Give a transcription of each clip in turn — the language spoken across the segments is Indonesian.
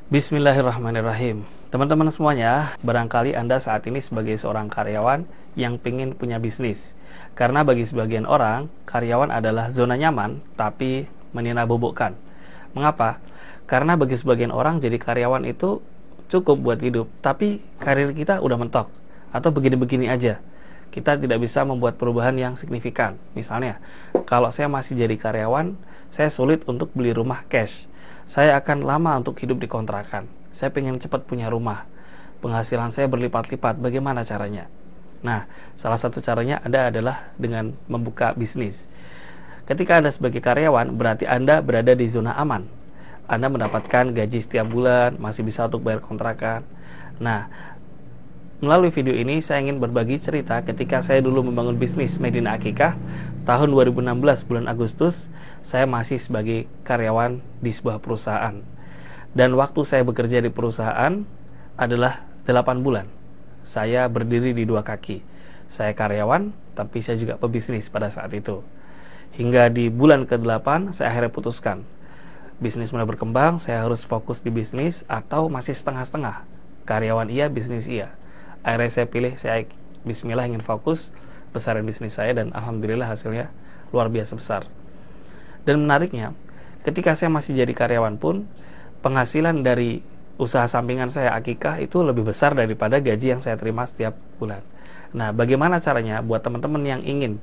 Bismillahirrahmanirrahim. Teman-teman semuanya, barangkali Anda saat ini sebagai seorang karyawan yang pengen punya bisnis. Karena bagi sebagian orang, karyawan adalah zona nyaman, tapi menyenabobokkan. Mengapa? Karena bagi sebagian orang, jadi karyawan itu cukup buat hidup, tapi karir kita udah mentok, atau begini-begini aja. Kita tidak bisa membuat perubahan yang signifikan. Misalnya, kalau saya masih jadi karyawan, saya sulit untuk beli rumah cash. Saya akan lama untuk hidup di kontrakan. Saya pengen cepat punya rumah. Penghasilan saya berlipat-lipat. Bagaimana caranya? Nah, salah satu caranya Anda adalah dengan membuka bisnis. Ketika Anda sebagai karyawan, berarti Anda berada di zona aman. Anda mendapatkan gaji setiap bulan, masih bisa untuk bayar kontrakan. Nah, melalui video ini saya ingin berbagi cerita ketika saya dulu membangun bisnis Medina Akikah tahun 2016 bulan Agustus. Saya masih sebagai karyawan di sebuah perusahaan. Dan waktu saya bekerja di perusahaan adalah 8 bulan. Saya berdiri di dua kaki. Saya karyawan, tapi saya juga pebisnis pada saat itu. Hingga di bulan ke-8 saya akhirnya putuskan. Bisnis mulai berkembang, saya harus fokus di bisnis atau masih setengah-setengah. Karyawan iya, bisnis iya. Akhirnya saya pilih, saya bismillah ingin fokus besarin bisnis saya, dan alhamdulillah hasilnya luar biasa besar. Dan menariknya, ketika saya masih jadi karyawan pun, penghasilan dari usaha sampingan saya Akikah itu lebih besar daripada gaji yang saya terima setiap bulan. Nah, bagaimana caranya buat teman-teman yang ingin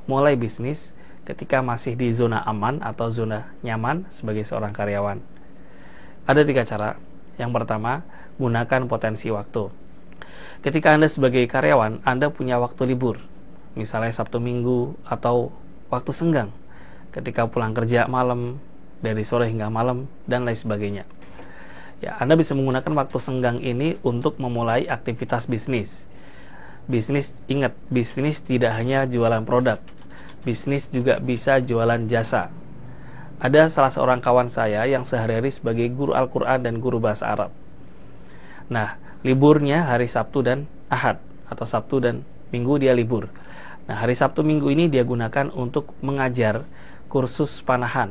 mulai bisnis ketika masih di zona aman atau zona nyaman sebagai seorang karyawan? Ada 3 cara. Yang pertama, gunakan potensi waktu. Ketika Anda sebagai karyawan, Anda punya waktu libur, misalnya Sabtu Minggu atau waktu senggang, ketika pulang kerja malam, dari sore hingga malam, dan lain sebagainya. Ya, Anda bisa menggunakan waktu senggang ini untuk memulai aktivitas bisnis. Bisnis, ingat, bisnis tidak hanya jualan produk, bisnis juga bisa jualan jasa. Ada salah seorang kawan saya yang sehari-hari sebagai guru Al-Quran dan guru bahasa Arab. Nah, liburnya hari Sabtu dan Ahad, atau Sabtu dan Minggu dia libur. Nah, hari Sabtu Minggu ini dia gunakan untuk mengajar kursus panahan.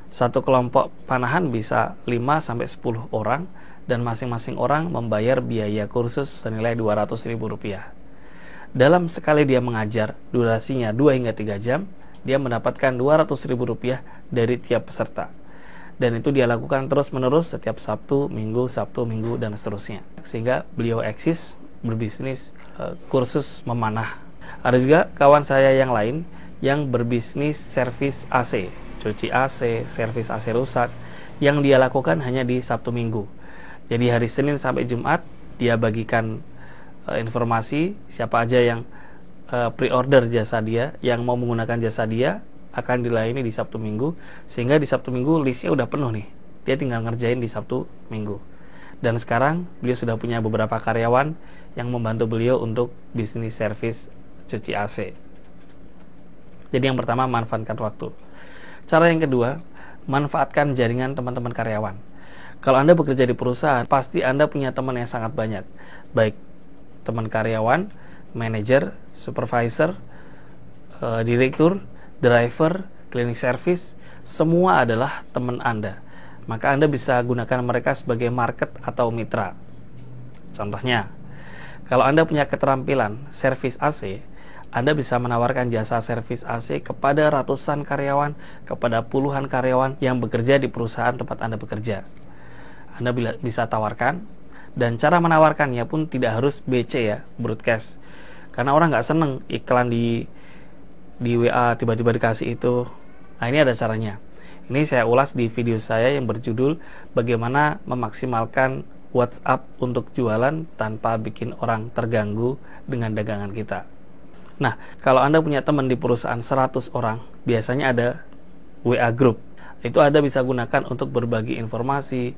Satu kelompok panahan bisa 5-10 orang, dan masing-masing orang membayar biaya kursus senilai Rp200.000. Dalam sekali dia mengajar, durasinya 2 hingga 3 jam, dia mendapatkan Rp200.000 dari tiap peserta. Dan itu dia lakukan terus-menerus setiap Sabtu, Minggu, dan seterusnya. Sehingga beliau eksis berbisnis kursus memanah. Ada juga kawan saya yang lain yang berbisnis servis AC, cuci AC, servis AC rusak, yang dia lakukan hanya di Sabtu Minggu. Jadi hari Senin sampai Jumat dia bagikan informasi siapa aja yang pre-order jasa dia, yang mau menggunakan jasa dia, akan dilayani di Sabtu Minggu, sehingga di Sabtu Minggu listnya udah penuh nih. Dia tinggal ngerjain di Sabtu Minggu. Dan sekarang beliau sudah punya beberapa karyawan yang membantu beliau untuk bisnis servis cuci AC. Jadi yang pertama, manfaatkan waktu. Cara yang kedua, manfaatkan jaringan teman-teman karyawan. Kalau Anda bekerja di perusahaan, pasti Anda punya teman yang sangat banyak. Baik teman karyawan, manajer, supervisor, direktur, driver, cleaning service, semua adalah teman Anda. Maka Anda bisa gunakan mereka sebagai market atau mitra. Contohnya, kalau Anda punya keterampilan servis AC, Anda bisa menawarkan jasa servis AC kepada ratusan karyawan, kepada puluhan karyawan yang bekerja di perusahaan tempat Anda bekerja. Anda bisa tawarkan, dan cara menawarkannya pun tidak harus BC ya, broadcast. Karena orang nggak seneng iklan di WA tiba-tiba dikasih itu. Nah, ini ada caranya. Ini saya ulas di video saya yang berjudul bagaimana memaksimalkan WhatsApp untuk jualan tanpa bikin orang terganggu dengan dagangan kita. Nah, kalau Anda punya teman di perusahaan 100 orang, biasanya ada WA group. Itu Anda bisa gunakan untuk berbagi informasi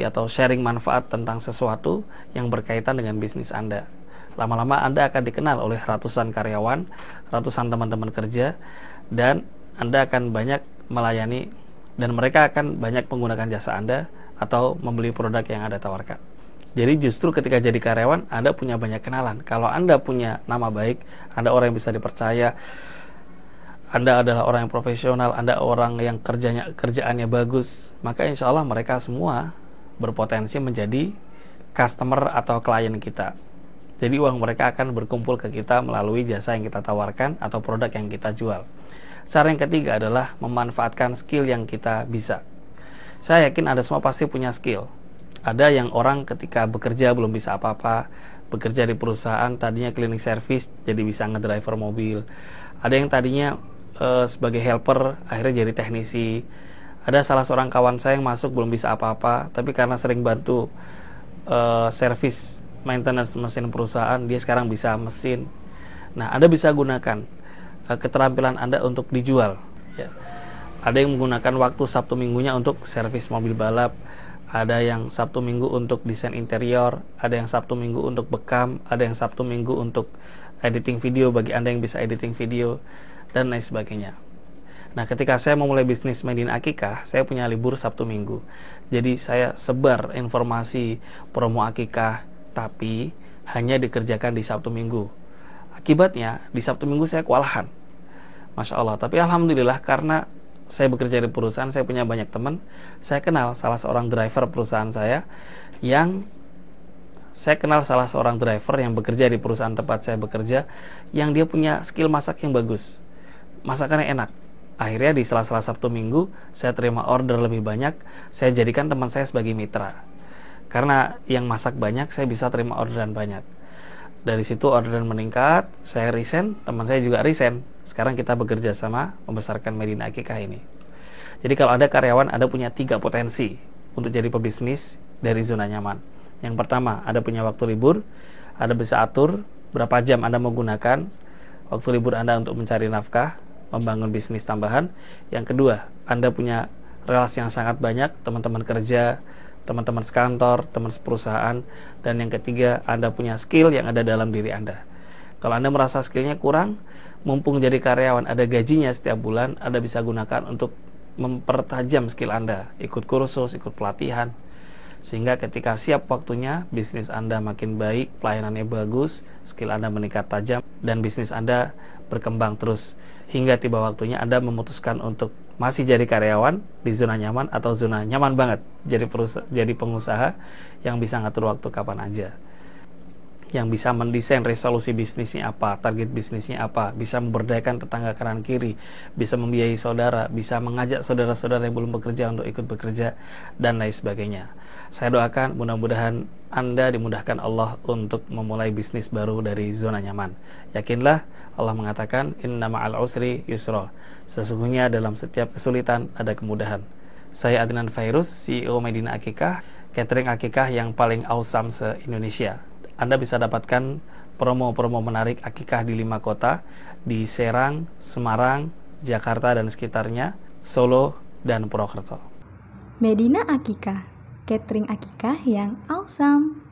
atau sharing manfaat tentang sesuatu yang berkaitan dengan bisnis Anda. Lama-lama Anda akan dikenal oleh ratusan karyawan, ratusan teman-teman kerja, dan Anda akan banyak melayani, dan mereka akan banyak menggunakan jasa Anda atau membeli produk yang Anda tawarkan. Jadi justru ketika jadi karyawan, Anda punya banyak kenalan. Kalau Anda punya nama baik, Anda orang yang bisa dipercaya, Anda adalah orang yang profesional, Anda orang yang kerjaannya bagus, maka insya Allah mereka semua berpotensi menjadi customer atau klien kita. Jadi uang mereka akan berkumpul ke kita melalui jasa yang kita tawarkan atau produk yang kita jual. Cara yang ketiga adalah memanfaatkan skill yang kita bisa. Saya yakin Anda semua pasti punya skill. Ada yang orang ketika bekerja belum bisa apa-apa, bekerja di perusahaan tadinya cleaning service jadi bisa ngedriver mobil. Ada yang tadinya sebagai helper akhirnya jadi teknisi. Ada salah seorang kawan saya yang masuk belum bisa apa-apa, tapi karena sering bantu service maintenance mesin perusahaan, dia sekarang bisa mesin. Nah, Anda bisa gunakan keterampilan Anda untuk dijual ya. Ada yang menggunakan waktu Sabtu minggunya untuk servis mobil balap, ada yang Sabtu minggu untuk desain interior, ada yang Sabtu minggu untuk bekam, ada yang Sabtu minggu untuk editing video bagi Anda yang bisa editing video, dan lain sebagainya. Nah, ketika saya memulai bisnis Medina Akikah, saya punya libur Sabtu Minggu. Jadi saya sebar informasi promo Akikah, tapi hanya dikerjakan di Sabtu Minggu. Akibatnya, di Sabtu Minggu saya kewalahan. Masya Allah. Tapi Alhamdulillah, karena saya bekerja di perusahaan, saya punya banyak teman. Saya kenal salah seorang driver perusahaan saya yang bekerja di perusahaan tempat saya bekerja, yang dia punya skill masak yang bagus. Masakannya enak. Akhirnya di sela-sela Sabtu Minggu saya terima order lebih banyak, saya jadikan teman saya sebagai mitra. Karena yang masak banyak, saya bisa terima orderan banyak. Dari situ orderan meningkat, saya resign, teman saya juga resign. Sekarang kita bekerja sama membesarkan Medina Akikah ini. Jadi kalau Anda karyawan, Anda punya 3 potensi untuk jadi pebisnis dari zona nyaman. Yang pertama, Anda punya waktu libur, Anda bisa atur berapa jam Anda mau gunakan waktu libur Anda untuk mencari nafkah, membangun bisnis tambahan. Yang kedua, Anda punya relasi yang sangat banyak, teman-teman kerja, teman-teman sekantor, teman seperusahaan. Dan yang ketiga, Anda punya skill yang ada dalam diri Anda. Kalau Anda merasa skillnya kurang, mumpung jadi karyawan, ada gajinya setiap bulan, Anda bisa gunakan untuk mempertajam skill Anda, ikut kursus, ikut pelatihan, sehingga ketika siap waktunya, bisnis Anda makin baik, pelayanannya bagus, skill Anda meningkat tajam, dan bisnis Anda berkembang terus hingga tiba waktunya Anda memutuskan untuk masih jadi karyawan di zona nyaman atau zona nyaman banget jadi pengusaha yang bisa ngatur waktu kapan aja, yang bisa mendesain resolusi bisnisnya apa, target bisnisnya apa, bisa memberdayakan tetangga kanan kiri, bisa membiayai saudara, bisa mengajak saudara-saudara yang belum bekerja untuk ikut bekerja, dan lain sebagainya. Saya doakan mudah-mudahan Anda dimudahkan Allah untuk memulai bisnis baru dari zona nyaman. Yakinlah, Allah mengatakan inna ma'al usri yusra. Sesungguhnya dalam setiap kesulitan ada kemudahan. Saya Adnan Fairuz, CEO Medina Akikah, catering akikah yang paling awesome se-Indonesia. Anda bisa dapatkan promo-promo menarik akikah di 5 kota, di Serang, Semarang, Jakarta dan sekitarnya, Solo, dan Purwokerto. Medina Akikah, catering akikah yang awesome.